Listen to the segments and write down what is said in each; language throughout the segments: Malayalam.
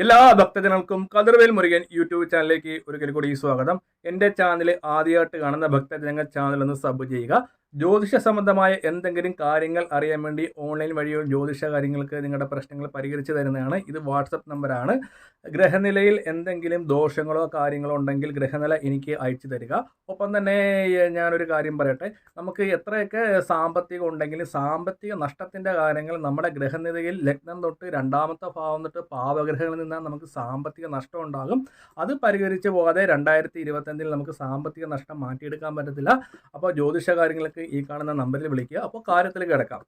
എല്ലാ ഭക്തജനങ്ങൾക്കും കതിർവേൽ മുരുകൻ യൂട്യൂബ് ചാനലിലേക്ക് ഒരിക്കൽ കൂടി സ്വാഗതം. എൻ്റെ ചാനൽ ആദ്യമായിട്ട് കാണുന്ന ഭക്തജനങ്ങൾ ചാനൽ ഒന്ന് സബ് ചെയ്യുക. ജ്യോതിഷ സംബന്ധമായ എന്തെങ്കിലും കാര്യങ്ങൾ അറിയാൻ വേണ്ടി ഓൺലൈൻ വഴിയോ ജ്യോതിഷ കാര്യങ്ങൾക്ക് നിങ്ങളുടെ പ്രശ്നങ്ങൾ പരിഹരിച്ചു തരുന്നതാണ്. ഇത് വാട്സപ്പ് നമ്പറാണ്. ഗ്രഹനിലയിൽ എന്തെങ്കിലും ദോഷങ്ങളോ കാര്യങ്ങളോ ഉണ്ടെങ്കിൽ ഗ്രഹനില എനിക്ക് അയച്ചു തരിക. ഒപ്പം തന്നെ ഞാനൊരു കാര്യം പറയട്ടെ, നമുക്ക് എത്രയൊക്കെ സാമ്പത്തികം ഉണ്ടെങ്കിലും സാമ്പത്തിക നഷ്ടത്തിൻ്റെ കാര്യങ്ങൾ നമ്മുടെ ഗ്രഹനിലയിൽ ലഗ്നം തൊട്ട് രണ്ടാമത്തെ ഭാവം തൊട്ട് പാവഗ്രഹങ്ങളിൽ നിന്നാൽ നമുക്ക് സാമ്പത്തിക നഷ്ടം ഉണ്ടാകും. അത് പരിഹരിച്ച് പോകാതെ 2025 നമുക്ക് സാമ്പത്തിക നഷ്ടം മാറ്റിയെടുക്കാൻ പറ്റത്തില്ല. അപ്പോൾ ജ്യോതിഷ കാര്യങ്ങൾക്ക് ഈ കാണുന്ന നമ്പറിൽ വിളിക്കുക. അപ്പോൾ കാര്യത്തിലേക്ക് കിടക്കാം.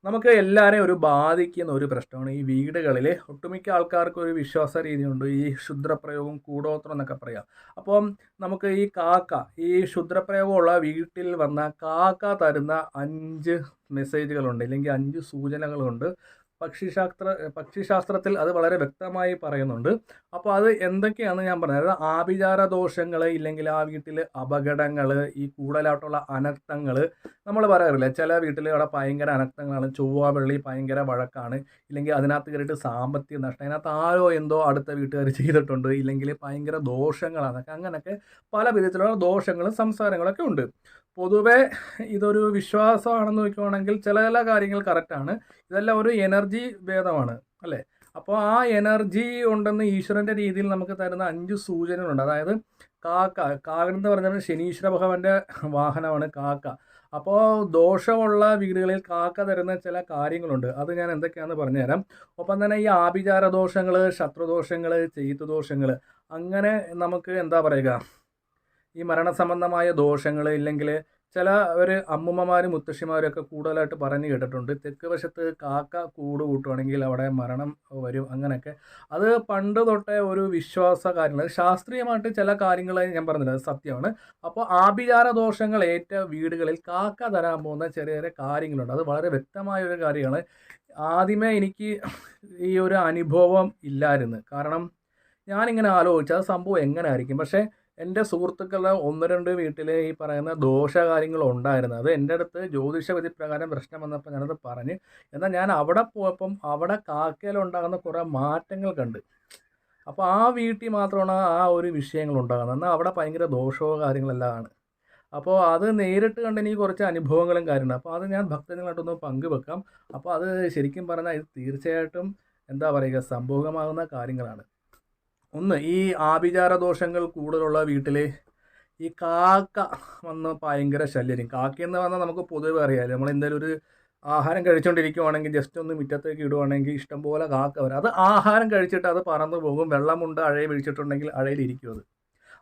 നമുക്ക് എല്ലാവരെയും ഒരു ബാധിക്കുന്ന ഒരു പ്രശ്നമാണ് ഈ വീടുകളിൽ. ഒട്ടുമിക്ക ആൾക്കാർക്ക് ഒരു വിശ്വാസ രീതിയുണ്ട്, ഈ ക്ഷുദ്രപ്രയോഗം കൂടോത്രം എന്നൊക്കെ പറയാം. അപ്പം നമുക്ക് ഈ കാക്ക, ഈ ക്ഷുദ്രപ്രയോഗമുള്ള വീട്ടിൽ വന്ന കാക്ക തരുന്ന 5 മെസ്സേജുകളുണ്ട്, അല്ലെങ്കിൽ 5 സൂചനകളുണ്ട്. പക്ഷിശാസ്ത്രത്തിൽ അത് വളരെ വ്യക്തമായി പറയുന്നുണ്ട്. അപ്പോൾ അത് എന്തൊക്കെയാണെന്ന് ഞാൻ പറഞ്ഞത്, ആഭിചാര ദോഷങ്ങൾ, ഇല്ലെങ്കിൽ ആ വീട്ടിൽ അപകടങ്ങൾ, ഈ കൂടുതലായിട്ടുള്ള അനർത്ഥങ്ങൾ. നമ്മൾ പറയാറില്ല, ചില വീട്ടിൽ അവിടെ ഭയങ്കര അനർത്ഥങ്ങളാണ്, ചൊവ്വ വെള്ളി ഭയങ്കര വഴക്കാണ്, ഇല്ലെങ്കിൽ അതിനകത്ത് കയറിയിട്ട് സാമ്പത്തിക നഷ്ടം, അതിനകത്ത് ആരോ എന്തോ അടുത്ത വീട്ടുകാർ ചെയ്തിട്ടുണ്ട്, ഇല്ലെങ്കിൽ ഭയങ്കര ദോഷങ്ങളാണ്. അങ്ങനെയൊക്കെ പല വിധത്തിലുള്ള ദോഷങ്ങളും സംസാരങ്ങളൊക്കെ ഉണ്ട്. പൊതുവെ ഇതൊരു വിശ്വാസമാണെന്ന് നോക്കുകയാണെങ്കിൽ ചില കാര്യങ്ങൾ കറക്റ്റാണ്. ഇതെല്ലാം ഒരു എനർജി ഭേദമാണ് അല്ലേ. അപ്പോൾ ആ എനർജി ഉണ്ടെന്ന് ഈശ്വരൻ്റെ രീതിയിൽ നമുക്ക് തരുന്ന 5 സൂചനകളുണ്ട്. അതായത് കാക്ക എന്ന് പറഞ്ഞാൽ ശനീശ്വര ഭഗവാന്റെ വാഹനമാണ് കാക്ക. അപ്പോൾ ദോഷമുള്ള വീടുകളിൽ കാക്ക തരുന്ന ചില കാര്യങ്ങളുണ്ട്. അത് ഞാൻ എന്തൊക്കെയാണെന്ന് പറഞ്ഞുതരാം. ഒപ്പം തന്നെ ഈ ആഭിചാര ദോഷങ്ങൾ, ശത്രുദോഷങ്ങൾ, ചെയ്തു ദോഷങ്ങൾ, അങ്ങനെ നമുക്ക് എന്താ പറയുക, ഈ മരണസംബന്ധമായ ദോഷങ്ങൾ, ഇല്ലെങ്കിൽ ചില ഒരു അമ്മുമ്മമാരും മുത്തശ്ശിമാരും ഒക്കെ കൂടുതലായിട്ട് പറഞ്ഞു കേട്ടിട്ടുണ്ട്, തെക്ക് വശത്ത് കാക്ക കൂട് കൂട്ടുവാണെങ്കിൽ അവിടെ മരണം വരും, അങ്ങനെയൊക്കെ. അത് പണ്ട് തൊട്ടേ ഒരു വിശ്വാസ കാര്യങ്ങൾ, ശാസ്ത്രീയമായിട്ട് ചില കാര്യങ്ങൾ ഞാൻ പറഞ്ഞില്ല, അത് സത്യമാണ്. അപ്പോൾ ആഭിചാര ദോഷങ്ങൾ ഏറ്റ വീടുകളിൽ കാക്ക തരാൻ പോകുന്ന ചെറിയ ചെറിയ കാര്യങ്ങളുണ്ട്. അത് വളരെ വ്യക്തമായ ഒരു കാര്യമാണ്. ആദ്യമേ എനിക്ക് ഈ ഒരു അനുഭവം ഇല്ലായിരുന്നു. കാരണം ഞാനിങ്ങനെ ആലോചിച്ചു അത് സംഭവം എങ്ങനെ ആയിരിക്കും. പക്ഷേ എൻ്റെ സുഹൃത്തുക്കളുടെ 1-2 വീട്ടിൽ ഈ പറയുന്ന ദോഷകാര്യങ്ങൾ ഉണ്ടായിരുന്നു. അത് എൻ്റെ അടുത്ത് ജ്യോതിഷ വിധി പ്രകാരം പ്രശ്നം വന്നപ്പോൾ ഞാനത് പറഞ്ഞ്. എന്നാൽ ഞാൻ അവിടെ പോയപ്പം അവിടെ കാക്കയിലുണ്ടാകുന്ന കുറേ മാറ്റങ്ങൾ കണ്ട്. അപ്പോൾ ആ വീട്ടിൽ മാത്രമാണ് ആ ഒരു വിഷയങ്ങൾ ഉണ്ടാകുന്നത്. എന്നാൽ അവിടെ ഭയങ്കര ദോഷവും കാര്യങ്ങളെല്ലാം ആണ്. അപ്പോൾ അത് നേരിട്ട് കണ്ട് എനിക്ക് കുറച്ച് അനുഭവങ്ങളും കാര്യമുണ്ട്. അപ്പോൾ അത് ഞാൻ ഭക്തജനങ്ങളായിട്ടൊന്ന് പങ്കുവെക്കാം. അപ്പോൾ അത് ശരിക്കും പറഞ്ഞാൽ ഇത് തീർച്ചയായിട്ടും എന്താ പറയുക, സംഭവമാകുന്ന കാര്യങ്ങളാണ്. ഒന്ന്, ഈ ആഭിചാര ദോഷങ്ങൾ കൂടുതലുള്ള വീട്ടിൽ ഈ കാക്ക വന്ന് ഭയങ്കര ശല്യം. കാക്കയെന്ന് പറഞ്ഞാൽ നമുക്ക് പൊതുവെ അറിയാമല്ലോ, നമ്മൾ എന്തെങ്കിലും ഒരു ആഹാരം കഴിച്ചുകൊണ്ടിരിക്കുവാണെങ്കിൽ ജസ്റ്റ് ഒന്ന് മുറ്റത്തേക്ക് ഇടുവാണെങ്കിൽ ഇഷ്ടംപോലെ കാക്ക വരും. അത് ആഹാരം കഴിച്ചിട്ട് അത് പറന്നു പോകും. വെള്ളമുണ്ട് അഴയിൽ വീഴിച്ചിട്ടുണ്ടെങ്കിൽ അഴയിലിരിക്കും.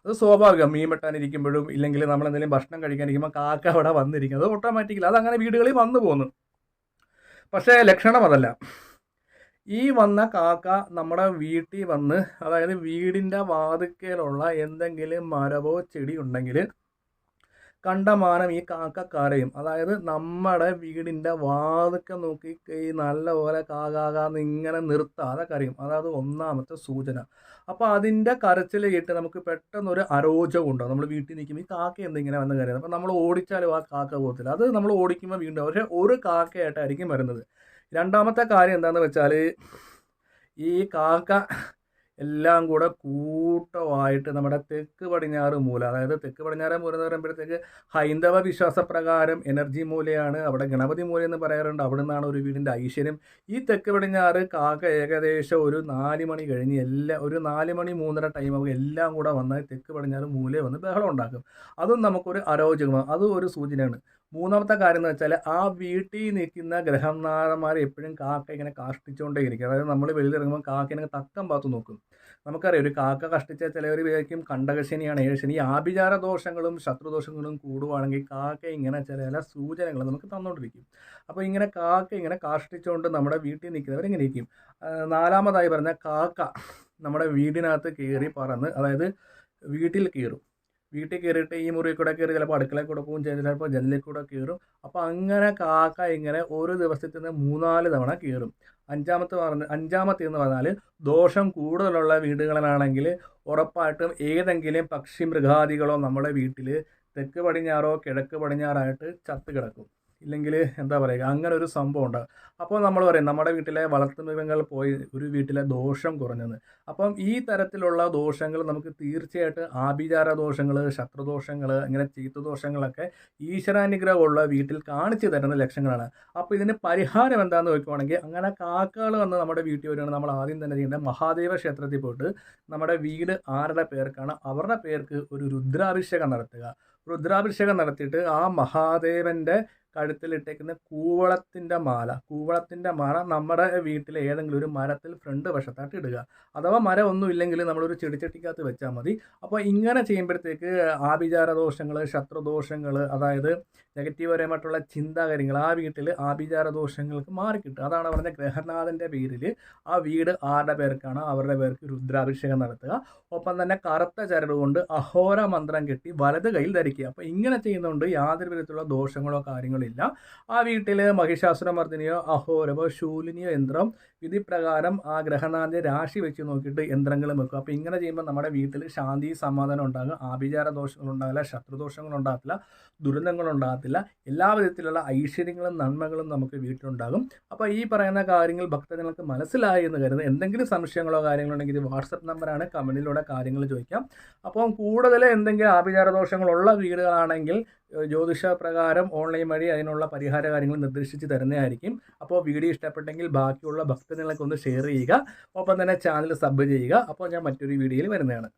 അത് സ്വാഭാവികം. മീൻ വെട്ടാനിരിക്കുമ്പോഴും ഇല്ലെങ്കിൽ നമ്മളെന്തെങ്കിലും ഭക്ഷണം കഴിക്കാനിരിക്കുമ്പോൾ കാക്ക അവിടെ വന്നിരിക്കും. അത് ഓട്ടോമാറ്റിക്കലി അതങ്ങനെ വീടുകളിൽ വന്നു പോകുന്നു. പക്ഷേ ലക്ഷണം അതല്ല. ഈ വന്ന കാക്ക നമ്മുടെ വീട്ടിൽ വന്ന്, അതായത് വീടിൻ്റെ വാതിക്കലുള്ള എന്തെങ്കിലും മരവോ ചെടി ഉണ്ടെങ്കിൽ കണ്ടമാനം ഈ കാക്ക കരയും. അതായത് നമ്മുടെ വീടിൻ്റെ വാതിക്ക നോക്കി ഈ നല്ലപോലെ കാകാന്ന് ഇങ്ങനെ നിർത്താതെ കരയും. അതായത് ഒന്നാമത്തെ സൂചന. അപ്പോൾ അതിൻ്റെ കരച്ചിൽ കേട്ട് നമുക്ക് പെട്ടെന്നൊരു അരോചകം ഉണ്ടാകും. നമ്മൾ വീട്ടിൽ നിൽക്കുമ്പോൾ ഈ കാക്ക എന്തിങ്ങനെ വന്ന് കരയുന്നത്. അപ്പോൾ നമ്മൾ ഓടിച്ചാലും ആ കാക്ക പോകത്തില്ല. അത് നമ്മൾ ഓടിക്കുമ്പോൾ വീണ്ടും പക്ഷേ ഒരു കാക്കയായിട്ടായിരിക്കും വരുന്നത്. രണ്ടാമത്തെ കാര്യം എന്താണെന്ന് വെച്ചാൽ, ഈ കാക്ക എല്ലാം കൂടെ കൂട്ടമായിട്ട് നമ്മുടെ തെക്ക് പടിഞ്ഞാറ് മൂല, അതായത് തെക്ക് പടിഞ്ഞാറ് മൂല എന്ന് പറയുമ്പോഴത്തേക്ക് ഹൈന്ദവ വിശ്വാസപ്രകാരം എനർജി മൂലയാണ്. അവിടെ ഗണപതി മൂല എന്ന് പറയാറുണ്ട്. അവിടെ നിന്നാണ് ഒരു വീടിൻ്റെ ഐശ്വര്യം. ഈ തെക്ക് പടിഞ്ഞാറ് കാക്ക ഏകദേശം ഒരു 4 മണി കഴിഞ്ഞ് ഒരു 4 മണി 3:30 ടൈമാകും എല്ലാം കൂടെ വന്ന് തെക്ക് പടിഞ്ഞാറ് മൂലയെ വന്ന് ബഹളം ഉണ്ടാക്കും. അതും നമുക്കൊരു അരോചകമാണ്. അതും ഒരു സൂചനയാണ്. മൂന്നാമത്തെ കാര്യം എന്ന് വെച്ചാൽ, ആ വീട്ടിൽ നിൽക്കുന്ന ഗ്രഹനാഥന്മാരെ എപ്പോഴും കാക്ക ഇങ്ങനെ കാഷ്ടിച്ചുകൊണ്ടേ ഇരിക്കും. അതായത് നമ്മൾ വെളിയിലിറങ്ങുമ്പോൾ കാക്കനെ തക്കം പാത്തു നോക്കും. നമുക്കറിയാം, ഒരു കാക്ക കഷ്ടിച്ചാൽ ചിലവർ വിചാരിക്കും കണ്ടകശനിയാണ്, ഏഴശനി. ഈ ആഭിചാര ദോഷങ്ങളും ശത്രുദോഷങ്ങളും കൂടുവാണെങ്കിൽ കാക്ക ഇങ്ങനെ ചില സൂചനകൾ നമുക്ക് തന്നുകൊണ്ടിരിക്കും. അപ്പോൾ ഇങ്ങനെ കാക്ക ഇങ്ങനെ കാഷ്ടിച്ചുകൊണ്ട് നമ്മുടെ വീട്ടിൽ നിൽക്കുന്നവരിങ്ങനെ ഇരിക്കും. നാലാമതായി പറഞ്ഞ കാക്ക നമ്മുടെ വീടിനകത്ത് കയറി പറന്ന്, അതായത് വീട്ടിൽ കയറും. വീട്ടിൽ കയറിയിട്ട് ഈ മുറിയിൽ കൂടെ കയറി ചിലപ്പോൾ അടുക്കളയിൽ കൂടെ പോകും, ചിലപ്പോൾ ജനലിൽ കൂടെ കയറും. അപ്പോൾ അങ്ങനെ കാക്ക ഇങ്ങനെ ഒരു ദിവസത്തിൽ നിന്ന് 3-4 തവണ കയറും. അഞ്ചാമത്തേന്ന് പറഞ്ഞാൽ, ദോഷം കൂടുതലുള്ള വീടുകളിലാണെങ്കിൽ ഉറപ്പായിട്ടും ഏതെങ്കിലും പക്ഷി മൃഗാദികളോ നമ്മുടെ വീട്ടിൽ തെക്ക് പടിഞ്ഞാറോ കിഴക്ക് പടിഞ്ഞാറായിട്ട് ചത്ത് കിടക്കും. ഇല്ലെങ്കിൽ എന്താ പറയുക അങ്ങനെ ഒരു സംഭവം ഉണ്ടാകും. അപ്പോൾ നമ്മൾ പറയും നമ്മുടെ വീട്ടിലെ വളർത്തുമൃഗങ്ങൾ പോയി ഒരു വീട്ടിലെ ദോഷം കുറഞ്ഞെന്ന്. അപ്പം ഈ തരത്തിലുള്ള ദോഷങ്ങൾ നമുക്ക് തീർച്ചയായിട്ടും ആഭിചാര ദോഷങ്ങൾ, ശത്രുദോഷങ്ങൾ, ഇങ്ങനെ ചീത്തദോഷങ്ങളൊക്കെ ഈശ്വരാനുഗ്രഹമുള്ള വീട്ടിൽ കാണിച്ചു തരുന്ന ലക്ഷണങ്ങളാണ്. അപ്പോൾ ഇതിന് പരിഹാരം എന്താണെന്ന് നോക്കുവാണെങ്കിൽ, അങ്ങനെ കാക്കകൾ വന്ന് നമ്മുടെ വീട്ടിൽ വരികയാണ് നമ്മൾ ആദ്യം തന്നെ ചെയ്യേണ്ടത് മഹാദേവ ക്ഷേത്രത്തിൽ പോയിട്ട് നമ്മുടെ വീട് ആരുടെ പേർക്കാണ് അവരുടെ പേർക്ക് ഒരു രുദ്രാഭിഷേകം നടത്തുക. രുദ്രാഭിഷേകം നടത്തിയിട്ട് ആ മഹാദേവൻ്റെ കഴുത്തിലിട്ടേക്കുന്ന കൂവളത്തിൻ്റെ മാല നമ്മുടെ വീട്ടിലെ ഏതെങ്കിലും ഒരു മരത്തിൽ ഫ്രണ്ട് വശത്തായിട്ട് ഇടുക. അഥവാ മരം ഒന്നും ഇല്ലെങ്കിൽ നമ്മളൊരു ചെടിച്ചട്ടിക്കകത്ത് വെച്ചാൽ മതി. അപ്പോൾ ഇങ്ങനെ ചെയ്യുമ്പോഴത്തേക്ക് ആഭിചാര ദോഷങ്ങൾ, ശത്രുദോഷങ്ങൾ, അതായത് നെഗറ്റീവപരമായിട്ടുള്ള ചിന്താഗതികൾ ആ വീട്ടിൽ ആഭിചാര ദോഷങ്ങൾക്ക് മാറിക്കിട്ടും. അതാണ് പറഞ്ഞ ഗ്രഹനാഥൻ്റെ പേരിൽ ആ വീട് ആരുടെ പേർക്കാണ് അവരുടെ പേർക്ക് രുദ്രാഭിഷേകം നടത്തുക. ഒപ്പം തന്നെ കറുത്ത ചരട് കൊണ്ട് അഹോര മന്ത്രം കെട്ടി വലത് കയ്യിൽ ധരിക്കുക. അപ്പോൾ ഇങ്ങനെ ചെയ്യുന്നതുകൊണ്ട് യാതൊരു വിധത്തിലുള്ള ദോഷങ്ങളോ കാര്യങ്ങളോ ഇല്ല. ആ വീട്ടിൽ മഹിഷാസുരമർദ്ദിനിയോ അഹോരവോ ശൂലിനിയോ യന്ത്രം വിധിപ്രകാരം ആ ഗ്രഹനാഥന്റെ രാശി വെച്ച് നോക്കിയിട്ട് യന്ത്രങ്ങളും വെക്കും. അപ്പോൾ ഇങ്ങനെ ചെയ്യുമ്പോൾ നമ്മുടെ വീട്ടിൽ ശാന്തി സമാധാനം ഉണ്ടാകും. ആഭിചാര ദോഷങ്ങൾ ഉണ്ടാകില്ല, ശത്രുദോഷങ്ങൾ ഉണ്ടാകത്തില്ല, ദുരന്തങ്ങൾ ഉണ്ടാകത്തില്ല. എല്ലാ വിധത്തിലുള്ള ഐശ്വര്യങ്ങളും നന്മകളും നമുക്ക് വീട്ടിലുണ്ടാകും. അപ്പോൾ ഈ പറയുന്ന കാര്യങ്ങൾ ഭക്തജനങ്ങൾക്ക് മനസ്സിലായി എന്ന് കരുതുന്നു. എന്തെങ്കിലും സംശയങ്ങളോ കാര്യങ്ങളോ ഉണ്ടെങ്കിൽ ഇത് വാട്സപ്പ് നമ്പറാണ്, കമൻറ്റിലൂടെ കാര്യങ്ങൾ ചോദിക്കാം. അപ്പം കൂടുതൽ എന്തെങ്കിലും ആഭിചാര ദോഷങ്ങളുള്ള വീടുകളാണെങ്കിൽ ജ്യോതിഷ പ്രകാരം ഓൺലൈൻ വഴി അതിനുള്ള പരിഹാര കാര്യങ്ങൾ നിർദ്ദേശിച്ച് തരുന്നതായിരിക്കും. അപ്പോൾ വീഡിയോ ഇഷ്ടപ്പെട്ടെങ്കിൽ ബാക്കിയുള്ള ഭക്തജനങ്ങൾക്ക് ഒന്ന് ഷെയർ ചെയ്യുക. ഒപ്പം തന്നെ ചാനൽ സബ് ചെയ്യുക. അപ്പോൾ ഞാൻ മറ്റൊരു വീഡിയോയിൽ വരുന്നതാണ്.